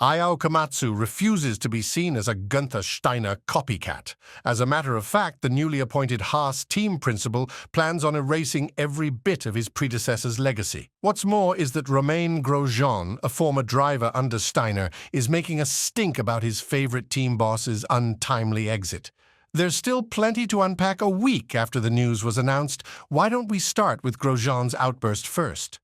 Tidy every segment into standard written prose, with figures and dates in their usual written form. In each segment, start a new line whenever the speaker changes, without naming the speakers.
Ayao Komatsu refuses to be seen as a Guenther Steiner copycat. As a matter of fact, the newly appointed Haas team principal plans on erasing every bit of his predecessor's legacy. What's more is that Romain Grosjean, a former driver under Steiner, is making a stink about his favorite team boss's untimely exit. There's still plenty to unpack a week after the news was announced. Why don't we start with Grosjean's outburst first?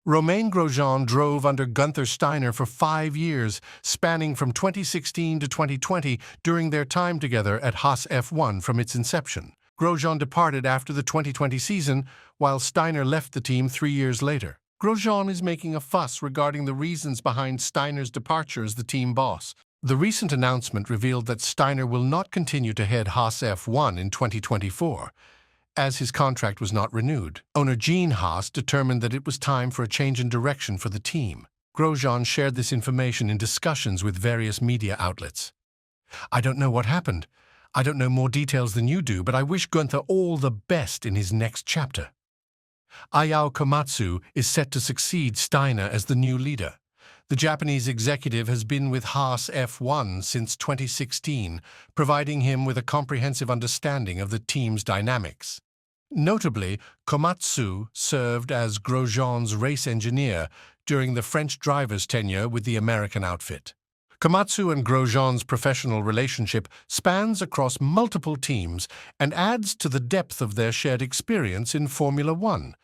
Romain Grosjean drove under Guenther Steiner for 5 years, spanning from 2016 to 2020 during their time together at Haas F1 from its inception. Grosjean departed after the 2020 season, while Steiner left the team 3 years later. Grosjean is making a fuss regarding the reasons behind Steiner's departure as the team boss. The recent announcement revealed that Steiner will not continue to head Haas F1 in 2024. As his contract was not renewed, owner Gene Haas determined that it was time for a change in direction for the team. Grosjean shared this information in discussions with various media outlets. "I don't know what happened. I don't know more details than you do, but I wish Guenther all the best in his next chapter." Ayao Komatsu is set to succeed Steiner as the new leader. The Japanese executive has been with Haas F1 since 2016, providing him with a comprehensive understanding of the team's dynamics. Notably, Komatsu served as Grosjean's race engineer during the French driver's tenure with the American outfit. Komatsu and Grosjean's professional relationship spans across multiple teams and adds to the depth of their shared experience in Formula One.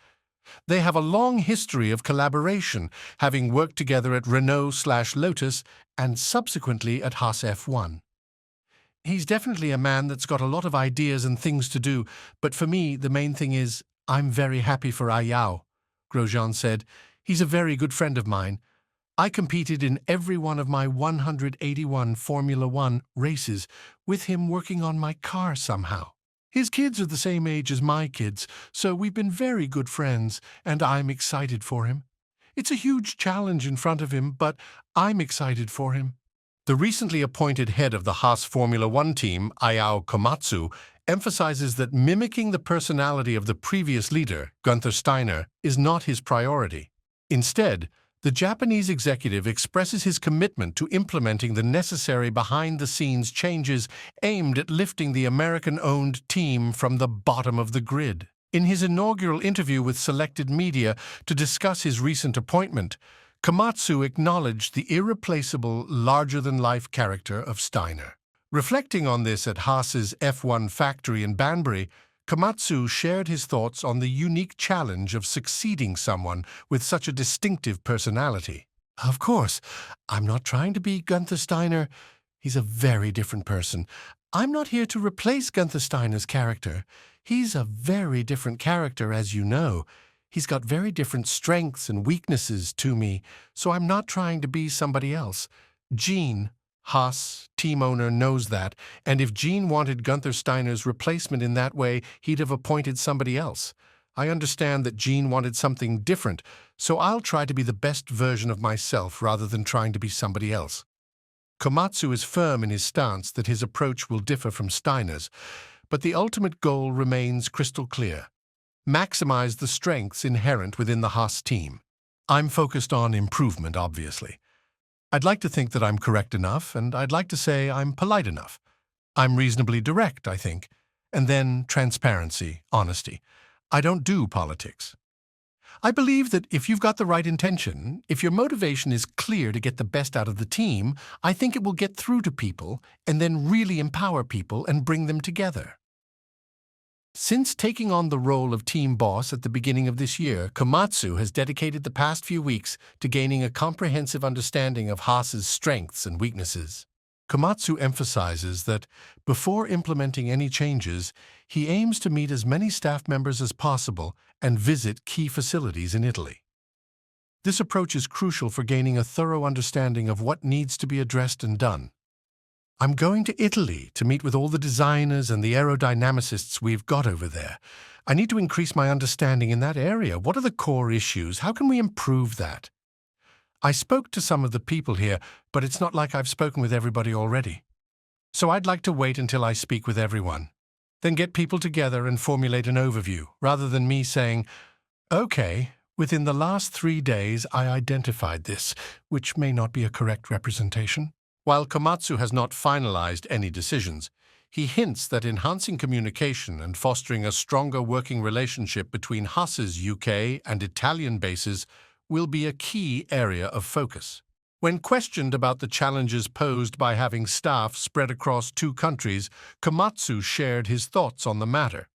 They have a long history of collaboration, having worked together at Renault/Lotus and subsequently at Haas F1. "He's definitely a man that's got a lot of ideas and things to do, but for me, the main thing is, I'm very happy for Ayao," Grosjean said. "He's a very good friend of mine. I competed in every one of my 181 Formula One races with him working on my car somehow. His kids are the same age as my kids, so we've been very good friends, and I'm excited for him. It's a huge challenge in front of him, but I'm excited for him." The recently appointed head of the Haas Formula One team, Ayao Komatsu, emphasizes that mimicking the personality of the previous leader, Guenther Steiner, is not his priority. Instead, the Japanese executive expresses his commitment to implementing the necessary behind-the-scenes changes aimed at lifting the American-owned team from the bottom of the grid. In his inaugural interview with selected media to discuss his recent appointment, Komatsu acknowledged the irreplaceable, larger-than-life character of Steiner. Reflecting on this at Haas's F1 factory in Banbury, Komatsu shared his thoughts on the unique challenge of succeeding someone with such a distinctive personality. "Of course, I'm not trying to be Guenther Steiner. He's a very different person. I'm not here to replace Guenther Steiner's character. He's a very different character, as you know. He's got very different strengths and weaknesses to me, so I'm not trying to be somebody else. Gene, Haas, team owner, knows that, and if Gene wanted Guenther Steiner's replacement in that way, he'd have appointed somebody else. I understand that Gene wanted something different, so I'll try to be the best version of myself rather than trying to be somebody else." Komatsu is firm in his stance that his approach will differ from Steiner's, but the ultimate goal remains crystal clear: maximize the strengths inherent within the Haas team. I'm focused on improvement, obviously. I'd like to think that I'm correct enough, and I'd like to say I'm polite enough. I'm reasonably direct, I think. And then transparency, honesty. I don't do politics. I believe that if you've got the right intention, if your motivation is clear to get the best out of the team, I think it will get through to people and then really empower people and bring them together. Since taking on the role of team boss at the beginning of this year, Komatsu has dedicated the past few weeks to gaining a comprehensive understanding of Haas's strengths and weaknesses. Komatsu emphasizes that, before implementing any changes, he aims to meet as many staff members as possible and visit key facilities in Italy. This approach is crucial for gaining a thorough understanding of what needs to be addressed and done. "I'm going to Italy to meet with all the designers and the aerodynamicists we've got over there. I need to increase my understanding in that area. What are the core issues? How can we improve that? I spoke to some of the people here, but it's not like I've spoken with everybody already. So I'd like to wait until I speak with everyone. Then get people together and formulate an overview, rather than me saying, 'Okay, Within the last 3 days, I identified this, which may not be a correct representation. While Komatsu has not finalized any decisions, he hints that enhancing communication and fostering a stronger working relationship between Haas's UK and Italian bases will be a key area of focus. When questioned about the challenges posed by having staff spread across 2 countries, Komatsu shared his thoughts on the matter.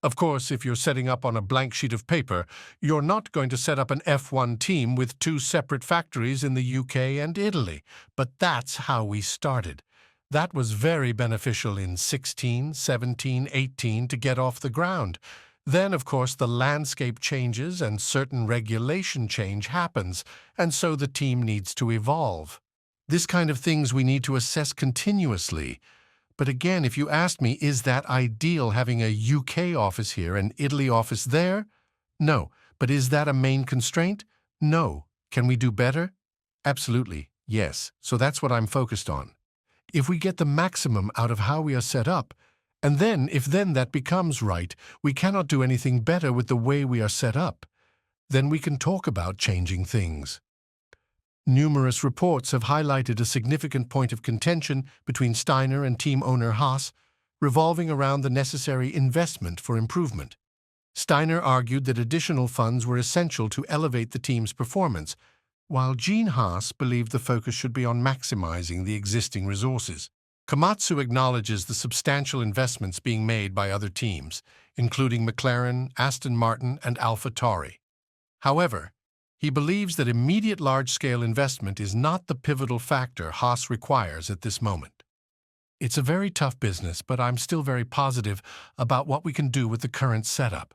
Of course, if you're setting up on a blank sheet of paper, you're not going to set up an F1 team with 2 separate factories in the UK and Italy. But that's how we started. That was very beneficial in 16, 17, 18 to get off the ground. Then, of course, the landscape changes and certain regulation change happens, and so the team needs to evolve. This kind of things we need to assess continuously. But again, if you asked me, is that ideal having a UK office here and Italy office there? No. But is that a main constraint? No. Can we do better? Absolutely, yes. So that's what I'm focused on. If we get the maximum out of how we are set up, and then, if then that becomes right, we cannot do anything better with the way we are set up, then we can talk about changing things. Numerous reports have highlighted a significant point of contention between Steiner and team owner Haas, revolving around the necessary investment for improvement. Steiner argued that additional funds were essential to elevate the team's performance, while Gene Haas believed the focus should be on maximizing the existing resources. Komatsu acknowledges the substantial investments being made by other teams, including McLaren, Aston Martin, and AlphaTauri. However, he believes that immediate large-scale investment is not the pivotal factor Haas requires at this moment. It's a very tough business, but I'm still very positive about what we can do with the current setup.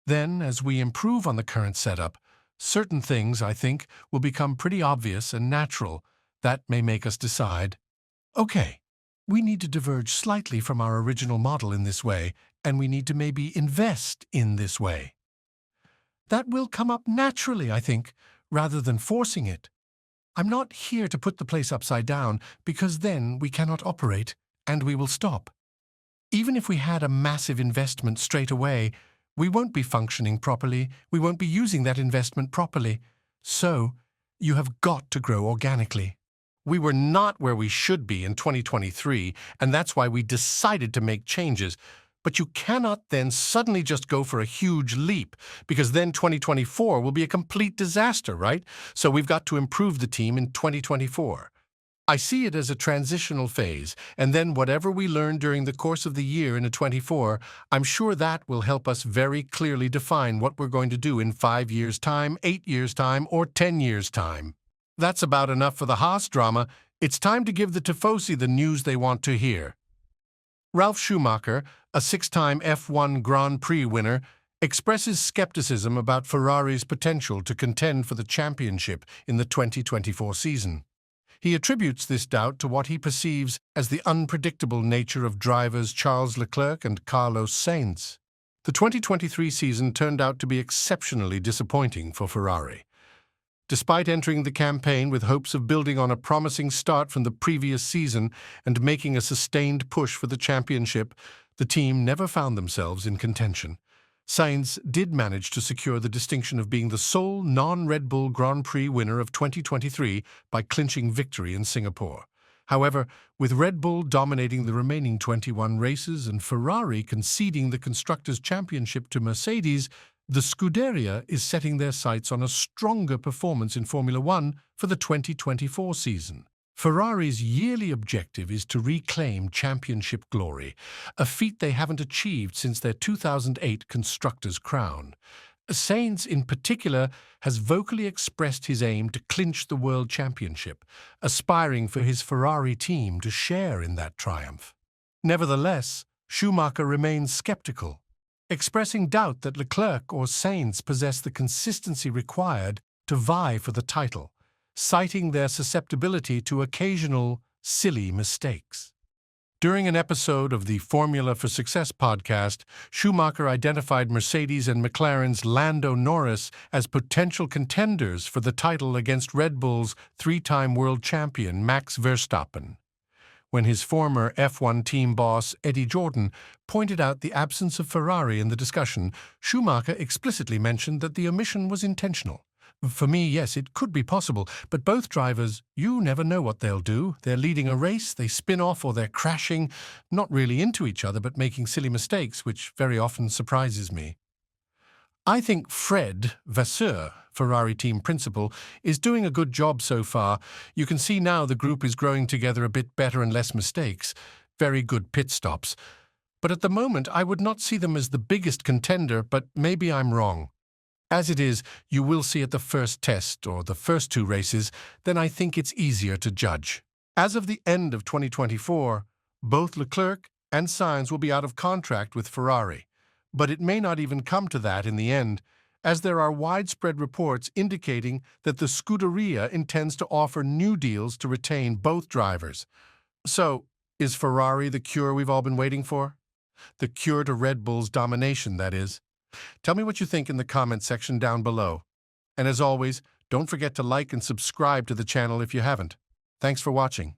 Then, as we improve on the current setup, certain things, I think, will become pretty obvious and natural. That may make us decide, okay, we need to diverge slightly from our original model in this way, and we need to maybe invest in this way. That will come up naturally, I think, rather than forcing it. I'm not here to put the place upside down, because then we cannot operate, and we will stop. Even if we had a massive investment straight away, we won't be functioning properly, we won't be using that investment properly. So, you have got to grow organically. We were not where we should be in 2023, and that's why we decided to make changes. But you cannot then suddenly just go for a huge leap, because then 2024 will be a complete disaster, right? So we've got to improve the team in 2024. I see it as a transitional phase, and then whatever we learn during the course of the year in a 24, I'm sure that will help us very clearly define what we're going to do in 5 years' time, 8 years' time, or 10 years' time. That's about enough for the Haas drama. It's time to give the Tifosi the news they want to hear. Ralf Schumacher, a 6-time F1 Grand Prix winner, expresses skepticism about Ferrari's potential to contend for the championship in the 2024 season. He attributes this doubt to what he perceives as the unpredictable nature of drivers Charles Leclerc and Carlos Sainz. The 2023 season turned out to be exceptionally disappointing for Ferrari. Despite entering the campaign with hopes of building on a promising start from the previous season and making a sustained push for the championship, the team never found themselves in contention. Sainz did manage to secure the distinction of being the sole non-Red Bull Grand Prix winner of 2023 by clinching victory in Singapore. However, with Red Bull dominating the remaining 21 races and Ferrari conceding the Constructors' Championship to Mercedes, the Scuderia is setting their sights on a stronger performance in Formula One for the 2024 season. Ferrari's yearly objective is to reclaim championship glory, a feat they haven't achieved since their 2008 Constructors' Crown. Sainz, in particular, has vocally expressed his aim to clinch the World Championship, aspiring for his Ferrari team to share in that triumph. Nevertheless, Schumacher remains skeptical, expressing doubt that Leclerc or Sainz possess the consistency required to vie for the title, citing their susceptibility to occasional, silly mistakes. During an episode of the Formula for Success podcast, Schumacher identified Mercedes and McLaren's Lando Norris as potential contenders for the title against Red Bull's 3-time world champion Max Verstappen. when his former F1 team boss, Eddie Jordan, pointed out the absence of Ferrari in the discussion, Schumacher explicitly mentioned that the omission was intentional. For me, yes, it could be possible, but both drivers, you never know what they'll do. They're leading a race, they spin off, or they're crashing, not really into each other, but making silly mistakes, which very often surprises me. I think Fred Vasseur, Ferrari team principal, is doing a good job so far. You can see now the group is growing together a bit better and less mistakes. Very good pit stops. But at the moment, I would not see them as the biggest contender, but maybe I'm wrong. As it is, you will see at the first test or the first two races, then I think it's easier to judge. As of the end of 2024, both Leclerc and Sainz will be out of contract with Ferrari. But it may not even come to that in the end, as there are widespread reports indicating that the Scuderia intends to offer new deals to retain both drivers. So, is Ferrari the cure we've all been waiting for? The cure to Red Bull's domination, that is. Tell me what you think in the comment section down below. And as always, don't forget to like and subscribe to the channel if you haven't. Thanks for watching.